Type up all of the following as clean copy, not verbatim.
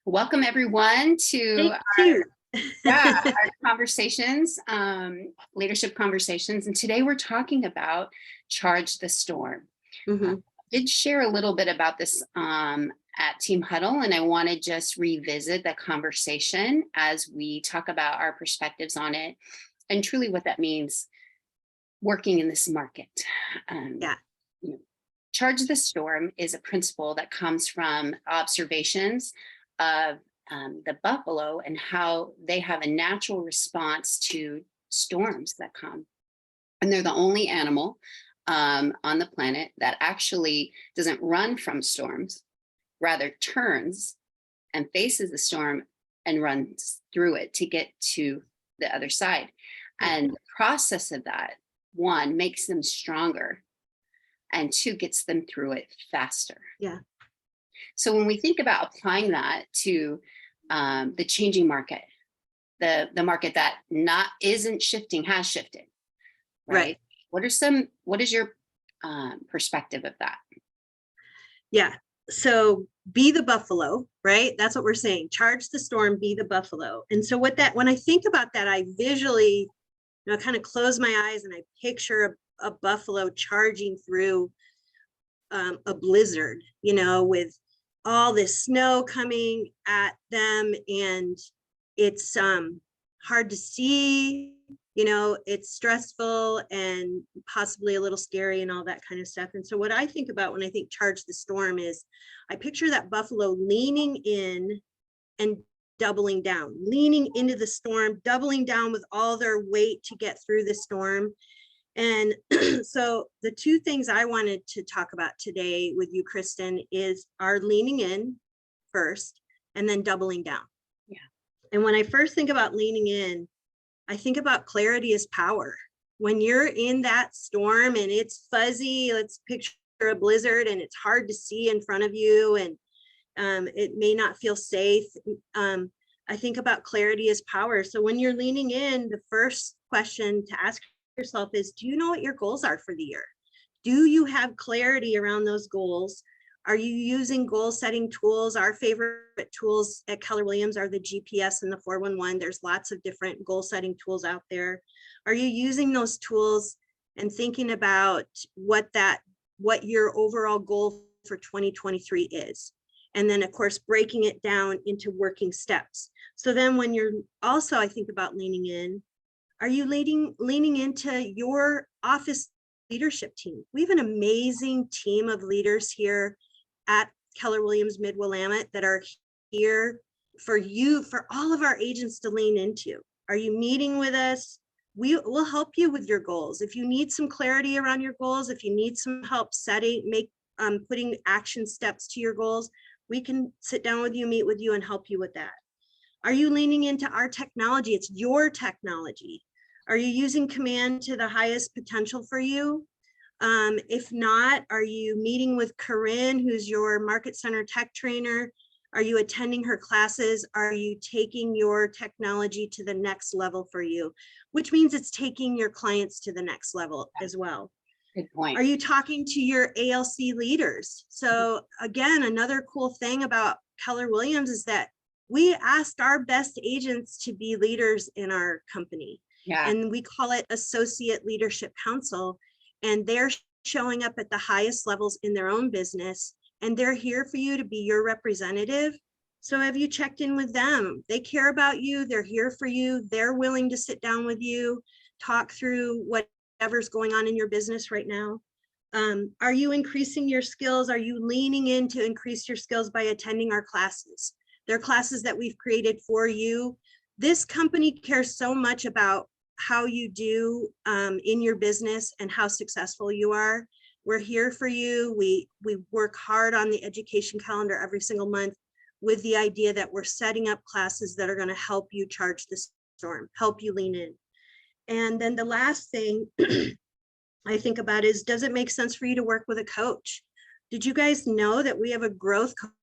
Welcome everyone to Thank you. our conversations, leadership conversations. And today we're talking about Charge the Storm. Mhm. I did share a little bit about this at Team Huddle, and I want to just revisit the conversation as we talk about our perspectives on it and truly what that means working in this market. Yeah. You know, Charge the Storm is a principle that comes from observations of the buffalo and how they have a natural response to storms that come. And they're the only animal on the planet that actually doesn't run from storms, rather turns and faces the storm and runs through it to get to the other side. And the process of that, one, makes them stronger, and two, gets them through it faster. Yeah. So when we think about applying that to the changing market, the market that isn't shifting, has shifted, right? What is your perspective of that? Yeah. So be the buffalo, right? That's what we're saying. Charge the storm, be the buffalo. And so when I think about that, I visually, kind of close my eyes and I picture a buffalo charging through a blizzard, with all this snow coming at them, and it's hard to see, it's stressful and possibly a little scary and all that kind of stuff. And so what I think about when I think Charge the Storm is I picture that buffalo leaning in and doubling down, leaning into the storm, doubling down with all their weight to get through the storm. And so the two things I wanted to talk about today with you, Kristen, is our leaning in first and then doubling down. Yeah. And when I first think about leaning in, I think about clarity is power. When you're in that storm and it's fuzzy, let's picture a blizzard and it's hard to see in front of you and it may not feel safe. I think about clarity is power. So when you're leaning in, the first question to ask yourself is, do you know what your goals are for the year? Do you have clarity around those goals? Are you using goal setting tools? Our favorite tools at Keller Williams are the GPS and the 411. There's lots of different goal setting tools out there. Are you using those tools and thinking about what your overall goal for 2023 is? And then of course, breaking it down into working steps. So then when you're also, I think about leaning in, are you leaning into your office leadership team? We have an amazing team of leaders here at Keller Williams Mid-Willamette that are here for all of our agents to lean into. Are you meeting with us? We will help you with your goals. If you need some clarity around your goals, if you need some help putting action steps to your goals, we can sit down with you, meet with you, and help you with that. Are you leaning into our technology? It's your technology. Are you using Command to the highest potential for you? If not, are you meeting with Corinne, who's your Market Center tech trainer? Are you attending her classes? Are you taking your technology to the next level for you? Which means it's taking your clients to the next level as well. Good point. Are you talking to your ALC leaders? So again, another cool thing about Keller Williams is that we ask our best agents to be leaders in our company. Yeah. And we call it Associate Leadership Council. And they're showing up at the highest levels in their own business. And they're here for you to be your representative. So have you checked in with them? They care about you. They're here for you. They're willing to sit down with you, talk through whatever's going on in your business right now. Are you increasing your skills? Are you leaning in to increase your skills by attending our classes? They're classes that we've created for you. This company cares so much about how you do in your business and how successful you are. We're here for you. We work hard on the education calendar every single month with the idea that we're setting up classes that are going to help you charge the storm, help you lean in. And then the last thing I think about is, does it make sense for you to work with a coach? Did you guys know that we have a growth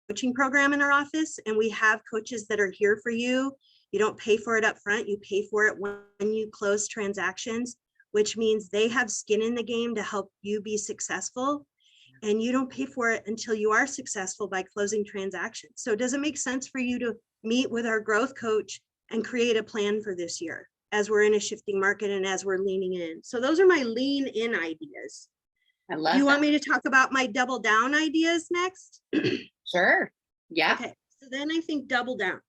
coaching program in our office, and we have coaches that are here for you? You don't pay for it up front, you pay for it when you close transactions, which means they have skin in the game to help you be successful. and you don't pay for it until you are successful by closing transactions. So does it make sense for you to meet with our growth coach and create a plan for this year as we're in a shifting market and as we're leaning in? So those are my lean in ideas. I love Do you that. want me to talk about my double down ideas next? Sure. Yeah. Okay, so then I think double down.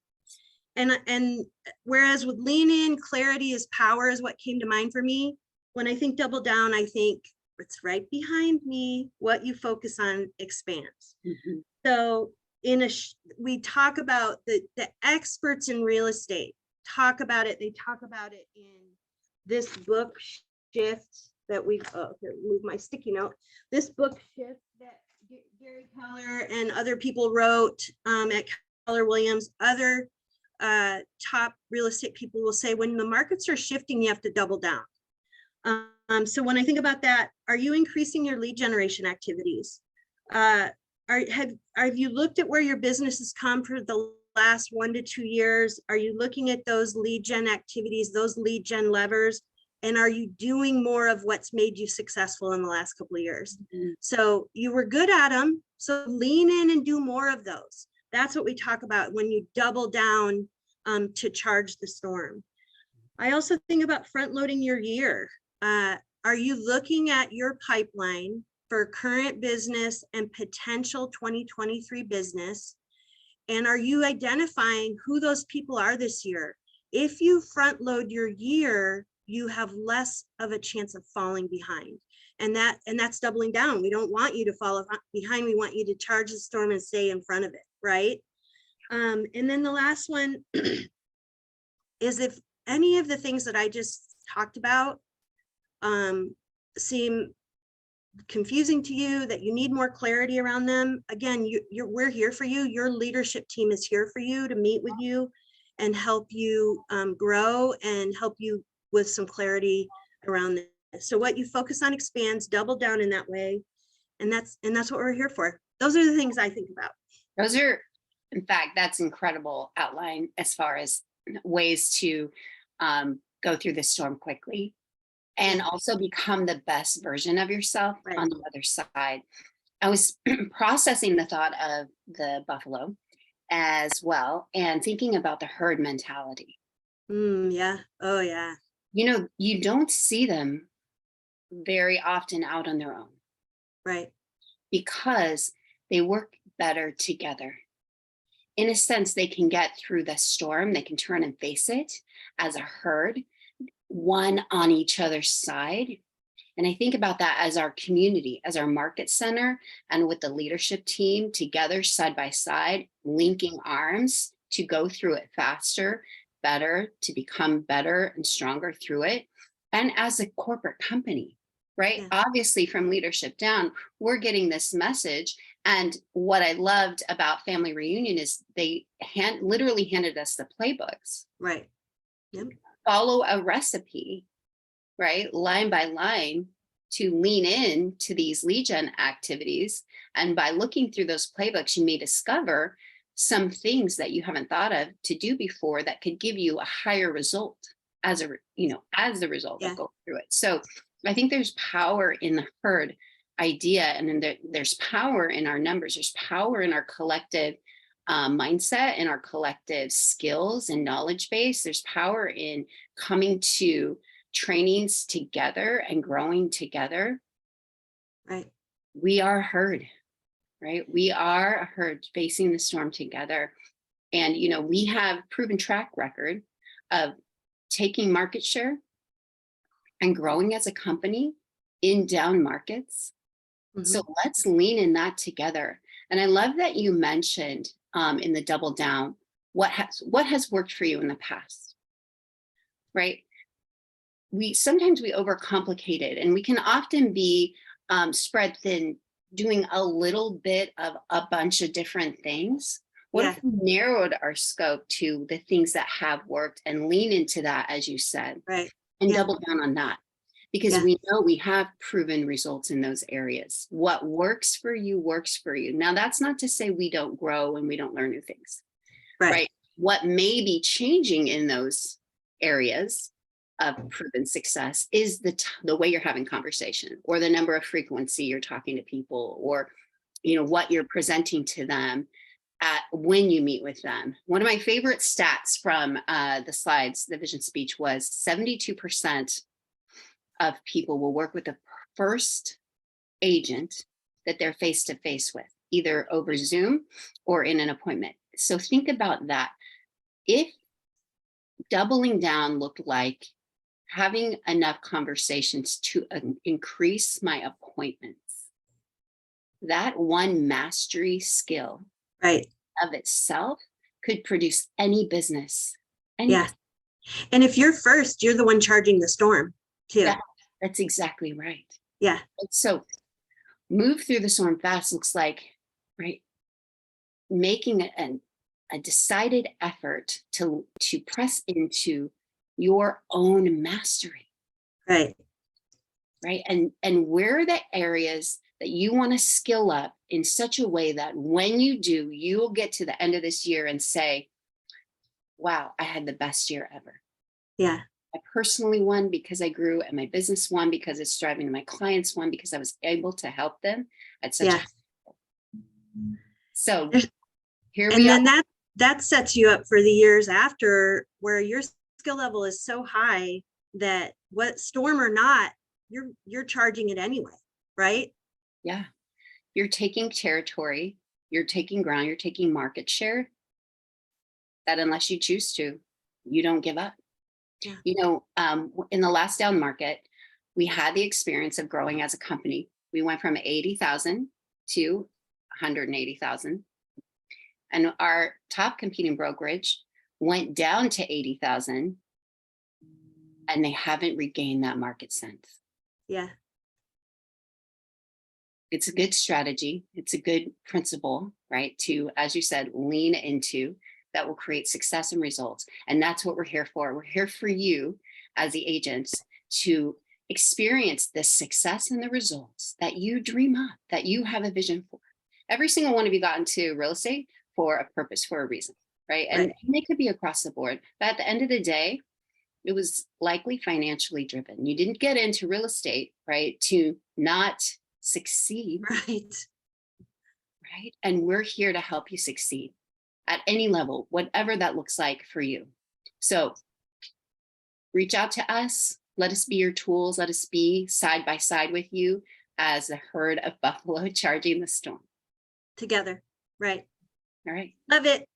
And whereas with lean in, clarity is power is what came to mind for me. When I think double down, I think it's right behind me. What you focus on expands. Mhm. So we talk about the experts in real estate talk about it. They talk about it in this book shift that we here, move my sticky note. This book shift that Gary Keller and other people wrote at Keller Williams. Other top real estate people will say when the markets are shifting, you have to double down. So when I think about that, are you increasing your lead generation activities? Have you looked at where your business has come for the last 1 to 2 years? Are you looking at those lead gen activities, those lead gen levers? And are you doing more of what's made you successful in the last couple of years? Mm-hmm. So you were good at them. So lean in and do more of those. That's what we talk about when you double down to charge the storm. I also think about front loading your year. Are you looking at your pipeline for current business and potential 2023 business? And are you identifying who those people are this year? If you front load your year, you have less of a chance of falling behind. And that's doubling down. We don't want you to fall behind. We want you to charge the storm and stay in front of it, right? And then the last one is if any of the things that I just talked about seem confusing to you, that you need more clarity around them, again, we're here for you. Your leadership team is here for you to meet with you and help you grow and help you with some clarity around this. So what you focus on expands, double down in that way. And that's what we're here for. Those are the things I think about. Those are, in fact, that's incredible outline as far as ways to go through the storm quickly and also become the best version of yourself on the other side. I was processing the thought of the buffalo as well and thinking about the herd mentality. Yeah. Oh, yeah. You know, you don't see them very often out on their own. Right. Because they work better together. In a sense, they can get through the storm. They can turn and face it as a herd, one on each other's side. And I think about that as our community, as our market center, and with the leadership team together, side by side, linking arms to go through it faster, better, to become better and stronger through it. And as a corporate company, right? Yeah. Obviously, from leadership down, we're getting this message. And what I loved about Family Reunion is they literally handed us the playbooks. Right. Yep. Follow a recipe, right? Line by line to lean in to these lead gen activities. And by looking through those playbooks, you may discover some things that you haven't thought of to do before that could give you a higher result as the result of going through it. So I think there's power in the herd idea, and then there's power in our numbers. There's power in our collective mindset and our collective skills and knowledge base. There's power in coming to trainings together and growing together. Right. We are a herd, right? We are a herd facing the storm together. And, you know, we have proven track record of taking market share and growing as a company in down markets. Mm-hmm. So let's lean in that together. And I love that you mentioned in the double down, what has worked for you in the past, right? Sometimes we overcomplicate it, and we can often be spread thin, doing a little bit of a bunch of different things. What if we narrowed our scope to the things that have worked and lean into that, as you said, right, and double down on that? Because we know we have proven results in those areas. What works for you works for you. Now, that's not to say we don't grow and we don't learn new things, right? What may be changing in those areas of proven success is the way you're having conversation, or the number of frequency you're talking to people, or what you're presenting to them when you meet with them. One of my favorite stats from the slides, the vision speech, was 72% of people will work with the first agent that they're face to face with, either over Zoom or in an appointment. So think about that. If doubling down looked like having enough conversations to increase my appointments, that one mastery skill Right. of itself could produce any business. Yeah. And if you're first, you're the one charging the storm too. Yeah, that's exactly right. Yeah. So move through the storm fast looks like, right, making a decided effort to press into your own mastery. Right. Right. And where are the areas that you want to skill up in such a way that when you do, you will get to the end of this year and say, wow, I had the best year ever. Yeah. I personally won because I grew, and my business won because it's driving, and my clients won because I was able to help them at such a so here we are. And then that sets you up for the years after, where your skill level is so high that what storm or not, you're charging it anyway, right? Yeah. You're taking territory, you're taking ground, you're taking market share that, unless you choose to, you don't give up. Yeah. In the last down market, we had the experience of growing as a company. We went from 80,000 to 180,000. And our top competing brokerage went down to 80,000, and they haven't regained that market since. Yeah. It's a good strategy. It's a good principle, right? To, as you said, lean into that will create success and results. And that's what we're here for. We're here for you as the agents to experience the success and the results that you dream of, that you have a vision for. Every single one of you got into real estate for a purpose, for a reason, right? And they could be across the board. But at the end of the day, it was likely financially driven. You didn't get into real estate, right, to not succeed. Right. And we're here to help you succeed at any level, whatever that looks like for you. So reach out to us. Let us be your tools. Let us be side by side with you as a herd of buffalo charging the storm. Together. Right. All right. Love it.